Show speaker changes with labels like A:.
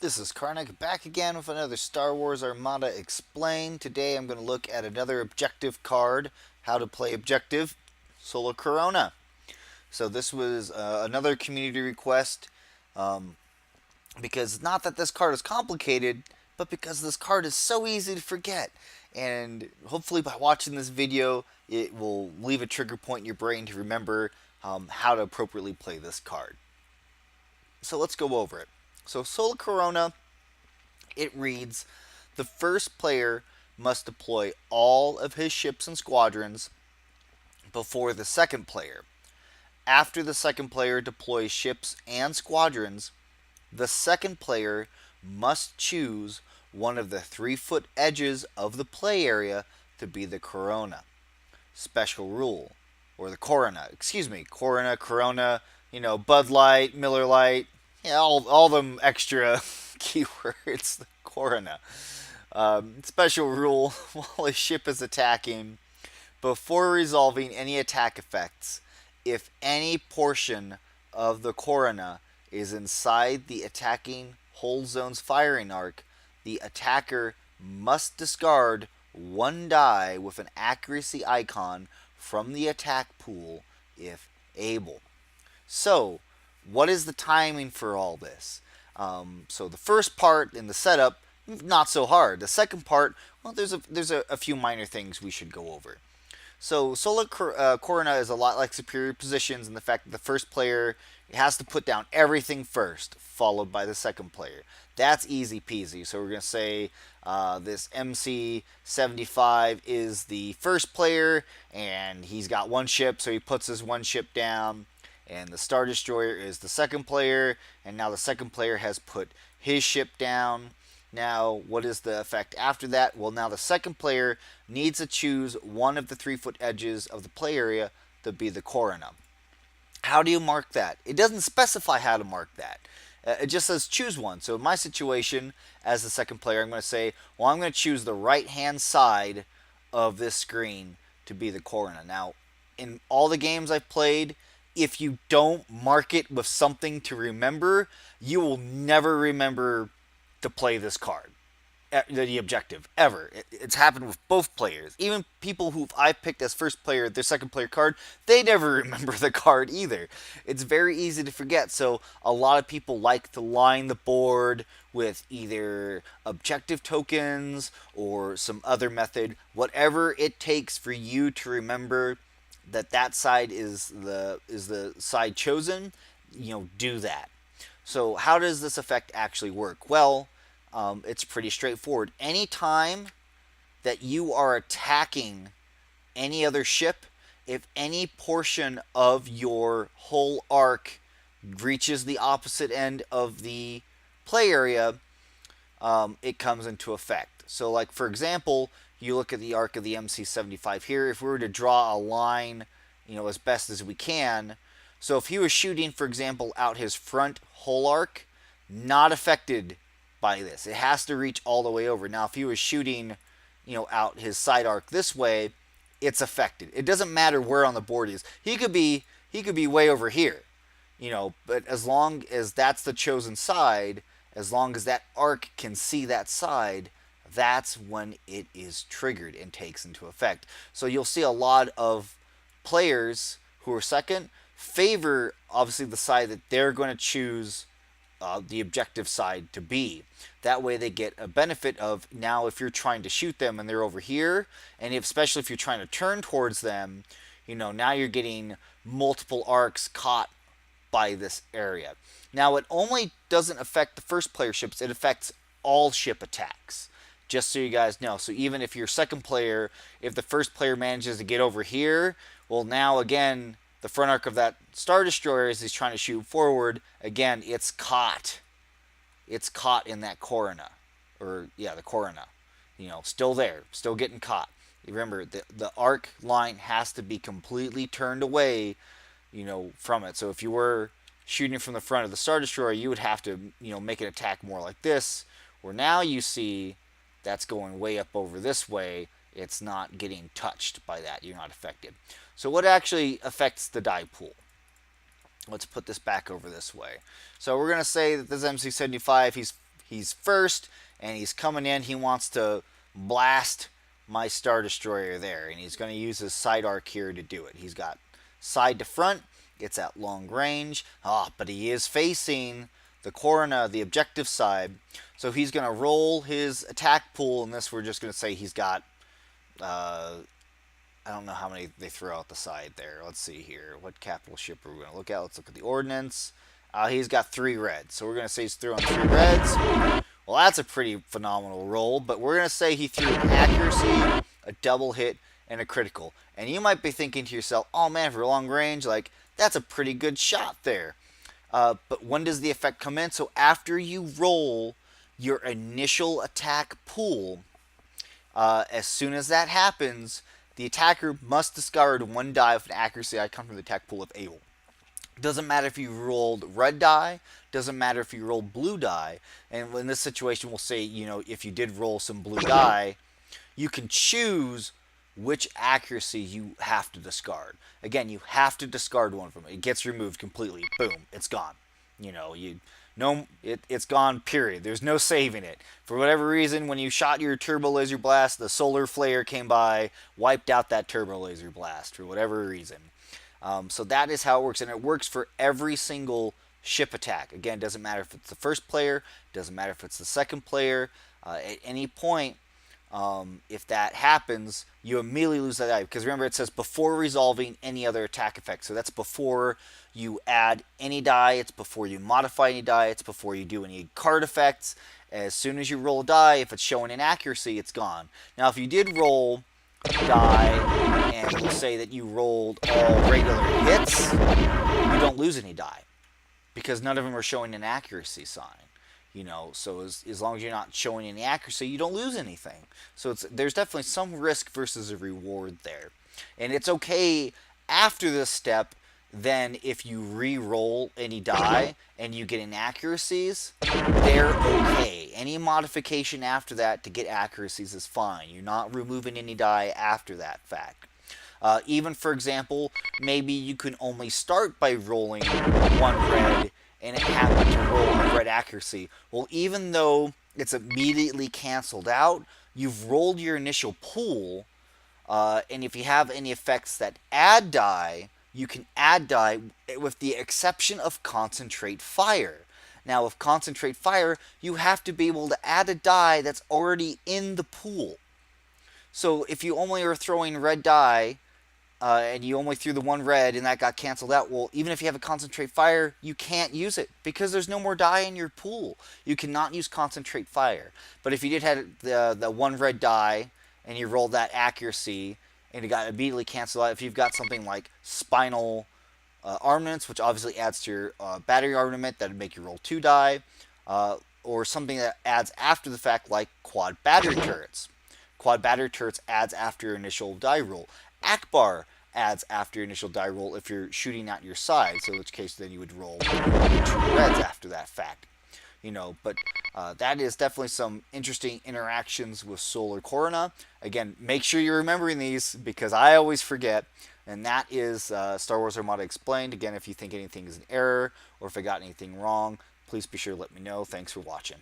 A: This is Karnak back again with another Star Wars Armada Explained. Today I'm going to look at another objective card, how to play objective, Solar Corona. So this was another community request um, because not that this card is complicated, but because this card is so easy to forget. And hopefully by watching this video, it will leave a trigger point in your brain to remember how to appropriately play this card. So let's go over it. So Solar Corona, it reads, the first player must deploy all of his ships and squadrons before the second player. After the second player deploys ships and squadrons, the second player must choose one of the 3-foot edges of the play area to be the Corona. Special rule, or the Corona, Corona, Bud Light, Miller Light, yeah, all them extra keywords, the Corona. Special rule, while a ship is attacking, before resolving any attack effects, if any portion of the Corona is inside the attacking hold zone's firing arc, the attacker must discard one die with an accuracy icon from the attack pool if able. So, what is the timing for all this? So the first part in the setup, not so hard. The second part, well, there's a few minor things we should go over. So Solar Corona is a lot like Superior Positions in the fact that the first player has to put down everything first, followed by the second player. That's easy peasy. So we're going to say this MC75 is the first player, and he's got one ship, so he puts his one ship down. And the Star Destroyer is the second player, and now the second player has put his ship down. Now, what is the effect after that? Well, now the second player needs to choose one of the 3-foot edges of the play area to be the Corona. How do you mark that? It doesn't specify how to mark that. It just says choose one. So in my situation, as the second player, I'm going to say, well, I'm going to choose the right-hand side of this screen to be the Corona. Now, in all the games I've played, if you don't mark it with something to remember, you will never remember to play this card, the objective, ever. It's happened with both players. Even people who I've picked as first player, their second player card, they never remember the card either. It's very easy to forget, so a lot of people like to line the board with either objective tokens or some other method, whatever it takes for you to remember that side is the side chosen, do that. So how does this effect actually work? Well, it's pretty straightforward. Anytime that you are attacking any other ship, if any portion of your whole arc reaches the opposite end of the play area, it comes into effect. So like, for example, you look at the arc of the MC75 here. If we were to draw a line, as best as we can, so if he was shooting, for example, out his front whole arc, not affected by this. It has to reach all the way over. Now, if he was shooting, out his side arc this way, it's affected. It doesn't matter where on the board he is. He could be way over here, but as long as that's the chosen side, as long as that arc can see that side, that's when it is triggered and takes into effect. So you'll see a lot of players who are second favor, obviously, the side that they're going to choose the objective side to be. That way they get a benefit of, now if you're trying to shoot them and they're over here, and especially if you're trying to turn towards them, now you're getting multiple arcs caught by this area. Now, it only doesn't affect the first player ships, it affects all ship attacks. Just so you guys know. So even if you're second player, if the first player manages to get over here, well, now again, the front arc of that Star Destroyer, as he's trying to shoot forward, again, it's caught. It's caught in that Corona. The Corona. Still there. Still getting caught. Remember, the arc line has to be completely turned away, from it. So if you were shooting from the front of the Star Destroyer, you would have to, make an attack more like this, where now you see that's going way up over this way. It's not getting touched by that. You're not affected. So what actually affects the die pool? Let's put this back over this way. So we're going to say that this MC75, he's first, and he's coming in. He wants to blast my Star Destroyer there, and he's going to use his side arc here to do it. He's got side to front. It's at long range. But he is facing the Corona, the objective side. So he's going to roll his attack pool, and this we're just going to say he's got, I don't know how many they throw out the side there. Let's see here. What capital ship are we going to look at? Let's look at the ordnance. He's got 3 reds. So we're going to say he's throwing 3 reds. Well, that's a pretty phenomenal roll, but we're going to say he threw an accuracy, a double hit, and a critical. And you might be thinking to yourself, oh man, for long range, like, that's a pretty good shot there. But when does the effect come in? So after you roll your initial attack pool, as soon as that happens, the attacker must discard 1 die with an accuracy icon from the attack pool if able. Doesn't matter if you rolled red die, doesn't matter if you rolled blue die, and in this situation we'll say, if you did roll some blue die, you can choose which accuracy you have to discard. Again, you have to discard one of them. It gets removed completely. Boom, it's gone. It's gone, period. There's no saving it. For whatever reason, when you shot your turbo laser blast, the solar flare came by, wiped out that turbo laser blast for whatever reason. So that is how it works, and it works for every single ship attack. Again, doesn't matter if it's the first player, doesn't matter if it's the second player. At any point, if that happens, you immediately lose that die. Because remember, it says before resolving any other attack effect. So that's before you add any die, it's before you modify any die, it's before you do any card effects. As soon as you roll a die, if it's showing inaccuracy, it's gone. Now, if you did roll die, and we'll say that you rolled all regular hits, you don't lose any die. Because none of them are showing an accuracy sign. So as long as you're not showing any accuracy, you don't lose anything. So there's definitely some risk versus a reward there. And it's okay after this step, then if you re-roll any die and you get inaccuracies, they're okay. Any modification after that to get accuracies is fine. You're not removing any die after that fact. Even, for example, maybe you can only start by rolling 1 red and it happened to roll a red accuracy. Well, even though it's immediately canceled out, you've rolled your initial pool, and if you have any effects that add die, you can add die with the exception of concentrate fire. Now, with concentrate fire, you have to be able to add a die that's already in the pool. So if you only are throwing red die, and you only threw the 1 red and that got canceled out, well, even if you have a concentrate fire, you can't use it because there's no more die in your pool. You cannot use concentrate fire. But if you did have the 1 red die and you rolled that accuracy and it got immediately canceled out, if you've got something like spinal armaments, which obviously adds to your battery armament, that would make you roll 2 die, or something that adds after the fact like quad battery turrets. Quad battery turrets adds after your initial die roll. Akbar adds after your initial die roll if you're shooting at your side, so in which case then you would roll 2 reds after that fact. But that is definitely some interesting interactions with Solar Corona. Again, make sure you're remembering these because I always forget. And that is Star Wars Armada Explained. Again, if you think anything is an error or if I got anything wrong, please be sure to let me know. Thanks for watching.